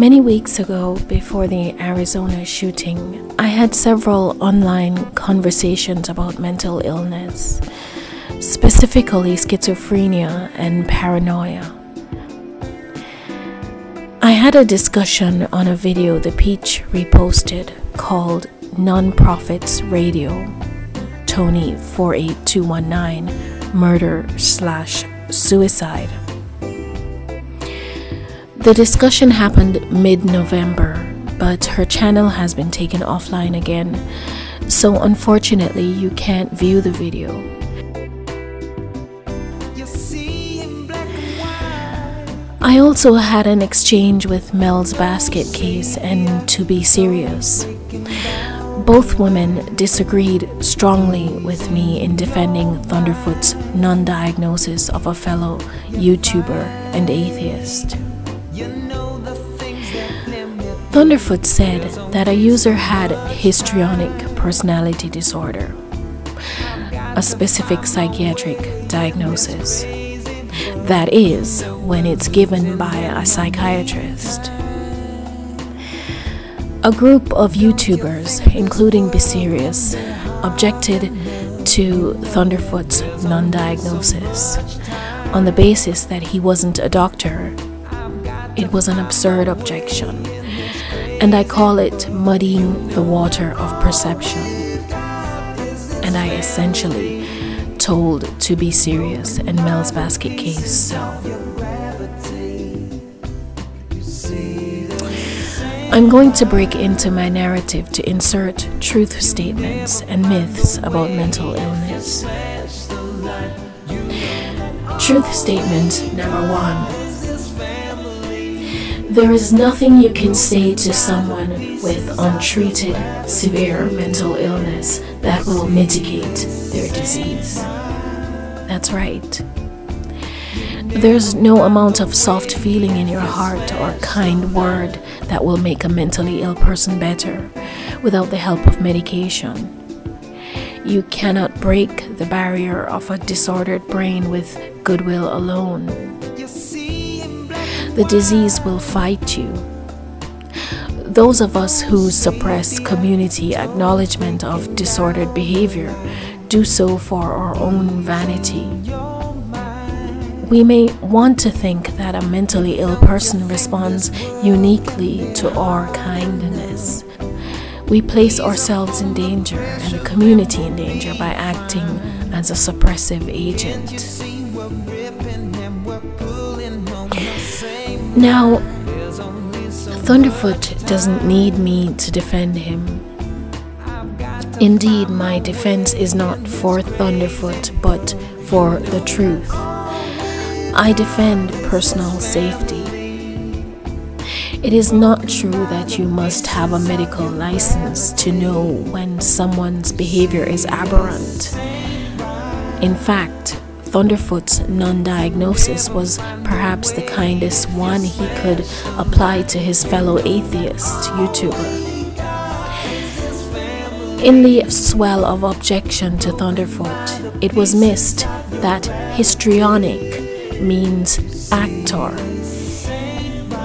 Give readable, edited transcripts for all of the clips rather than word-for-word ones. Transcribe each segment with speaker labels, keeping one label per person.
Speaker 1: Many weeks ago, before the Arizona shooting, I had several online conversations about mental illness, specifically schizophrenia and paranoia. I had a discussion on a video the Peach reposted called Nonprofits Radio, Tony 48219, Murder/Suicide. The discussion happened mid-November, but her channel has been taken offline again, so unfortunately you can't view the video. I also had an exchange with Mel's Basket case and To Be Serious. Both women disagreed strongly with me in defending Thunderfoot's non-diagnosis of a fellow YouTuber and atheist. Thunderfoot said that a user had histrionic personality disorder, a specific psychiatric diagnosis. That is, when it's given by a psychiatrist. A group of YouTubers, including Be Serious, objected to Thunderfoot's non-diagnosis on the basis that he wasn't a doctor. It was an absurd objection, and I call it muddying the water of perception. And I essentially told To Be Serious and Mel's Basket case so. I'm going to break into my narrative to insert truth statements and myths about mental illness. Truth statement number 1. There is nothing you can say to someone with untreated, severe mental illness that will mitigate their disease. That's right. There's no amount of soft feeling in your heart or kind word that will make a mentally ill person better without the help of medication. You cannot break the barrier of a disordered brain with goodwill alone. The disease will fight you. Those of us who suppress community acknowledgement of disordered behavior do so for our own vanity. We may want to think that a mentally ill person responds uniquely to our kindness. We place ourselves in danger and the community in danger by acting as a suppressive agent. Now, Thunderfoot doesn't need me to defend him. Indeed, my defense is not for Thunderfoot, but for the truth. I defend personal safety. It is not true that you must have a medical license to know when someone's behavior is aberrant. In fact, Thunderfoot's non-diagnosis was perhaps the kindest one he could apply to his fellow atheist YouTuber. In the swell of objection to Thunderfoot, it was missed that histrionic means actor.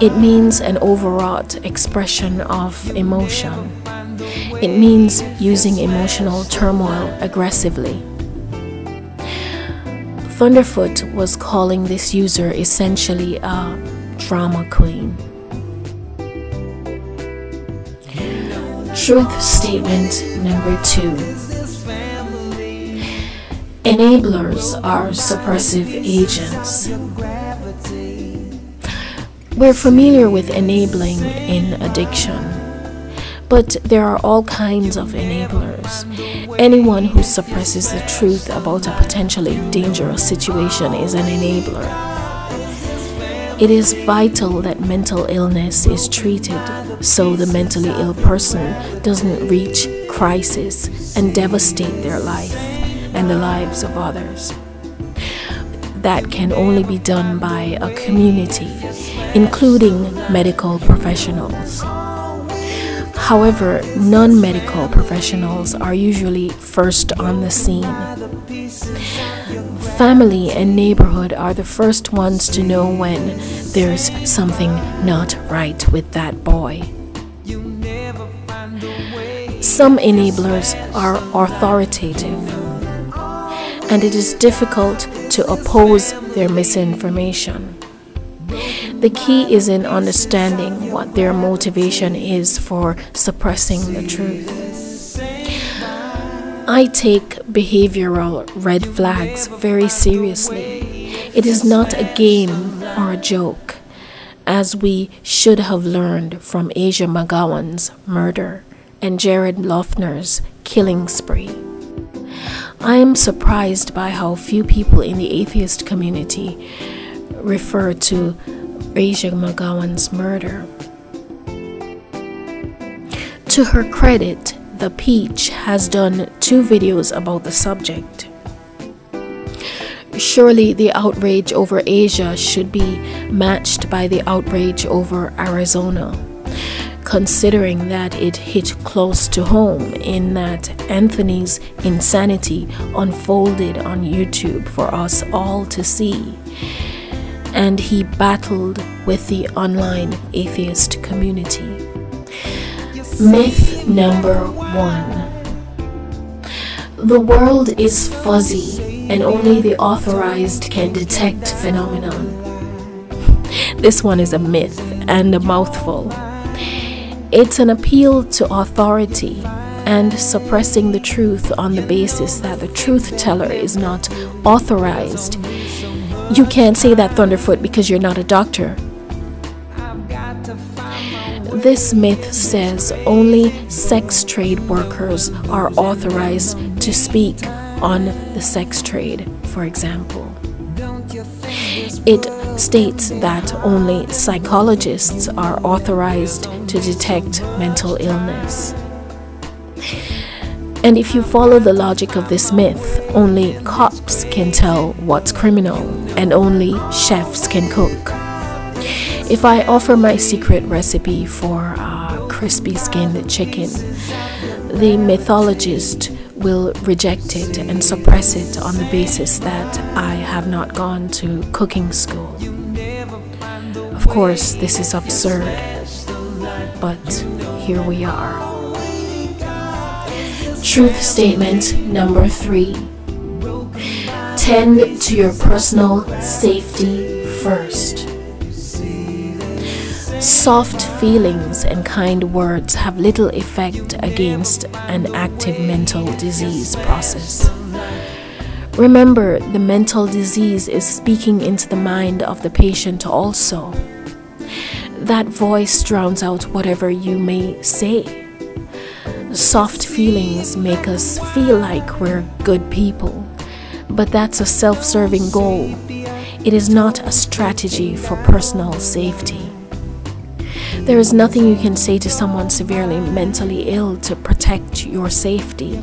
Speaker 1: It means an overwrought expression of emotion. It means using emotional turmoil aggressively. Thunderfoot was calling this user essentially a drama queen. Truth statement number 2. Enablers are suppressive agents. We're familiar with enabling in addiction, but there are all kinds of enablers. Anyone who suppresses the truth about a potentially dangerous situation is an enabler. It is vital that mental illness is treated so the mentally ill person doesn't reach crisis and devastate their life and the lives of others. That can only be done by a community, including medical professionals. However, non-medical professionals are usually first on the scene. Family and neighborhood are the first ones to know when there's something not right with that boy. Some enablers are authoritative, and it is difficult to oppose their misinformation. The key is in understanding what their motivation is for suppressing the truth. I take behavioral red flags very seriously. It is not a game or a joke, as we should have learned from Asia McGowan's murder and Jared Loughner's killing spree. I am surprised by how few people in the atheist community refer to Asia McGowan's murder. To her credit, The Peach has done 2 videos about the subject. Surely the outrage over Asia should be matched by the outrage over Arizona, considering that it hit close to home in that Anthony's insanity unfolded on YouTube for us all to see, and he battled with the online atheist community. Myth number 1. The world is fuzzy and only the authorized can detect phenomenon. This one is a myth and a mouthful. It's an appeal to authority and suppressing the truth on the basis that the truth teller is not authorized. You can't say that, Thunderfoot, because you're not a doctor. This myth says only sex trade workers are authorized to speak on the sex trade, for example. It states that only psychologists are authorized to detect mental illness. And if you follow the logic of this myth, only cops can tell what's criminal and only chefs can cook. If I offer my secret recipe for crispy skinned chicken, the mythologist will reject it and suppress it on the basis that I have not gone to cooking school. Of course, this is absurd, but here we are. Truth statement number 3. Tend to your personal safety first. Soft feelings and kind words have little effect against an active mental disease process. Remember, the mental disease is speaking into the mind of the patient also. That voice drowns out whatever you may say. Soft feelings make us feel like we're good people, but that's a self-serving goal. It is not a strategy for personal safety. There is nothing you can say to someone severely mentally ill to protect your safety.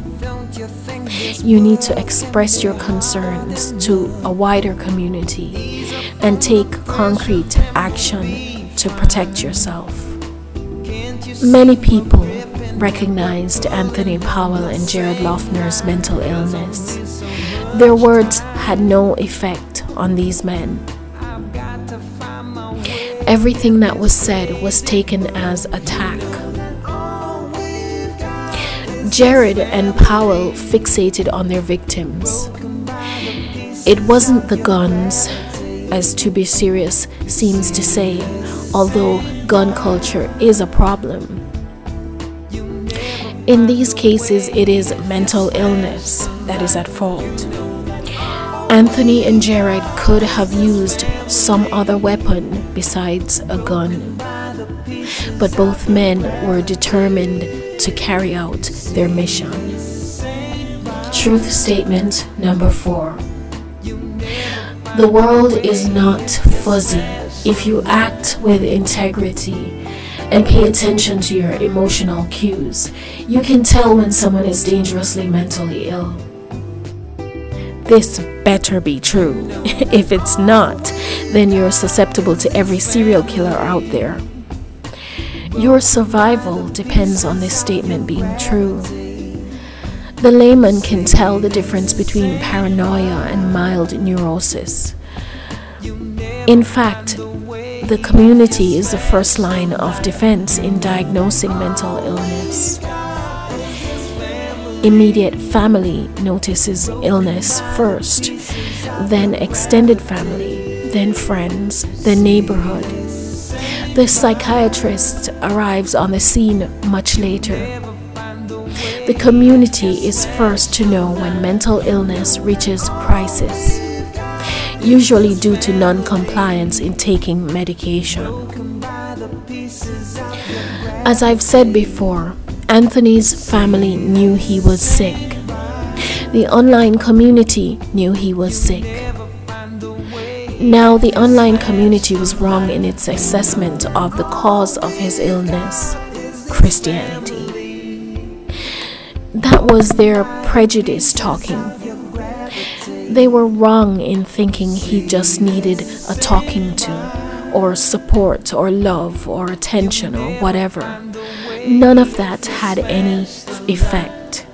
Speaker 1: You need to express your concerns to a wider community and take concrete action to protect yourself. Many people recognized Anthony Powell and Jared Loughner's mental illness. Their words had no effect on these men. Everything that was said was taken as attack. Jared and Powell fixated on their victims. It wasn't the guns, as To Be Serious seems to say, although gun culture is a problem. In these cases, it is mental illness that is at fault. Anthony and Jared could have used some other weapon besides a gun, but both men were determined to carry out their mission. Truth statement number 4. The world is not fuzzy if you act with integrity and pay attention to your emotional cues. You can tell when someone is dangerously mentally ill. This better be true. If it's not, then you're susceptible to every serial killer out there. Your survival depends on this statement being true. The layman can tell the difference between paranoia and mild neurosis. In fact, the community is the first line of defense in diagnosing mental illness. Immediate family notices illness first, then extended family, then friends, then neighborhood. The psychiatrist arrives on the scene much later. The community is first to know when mental illness reaches crisis, usually due to non-compliance in taking medication. As I've said before, Anthony's family knew he was sick. The online community knew he was sick. Now, the online community was wrong in its assessment of the cause of his illness, Christianity. That was their prejudice talking. They were wrong in thinking he just needed a talking to, or support, or love, or attention, or whatever. None of that had any effect.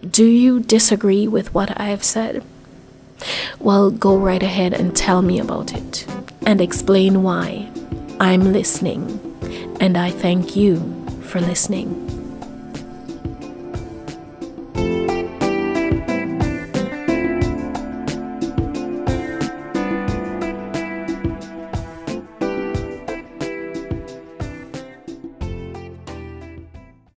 Speaker 1: Do you disagree with what I have said? Well, go right ahead and tell me about it, and explain why. I'm listening, and I thank you for listening.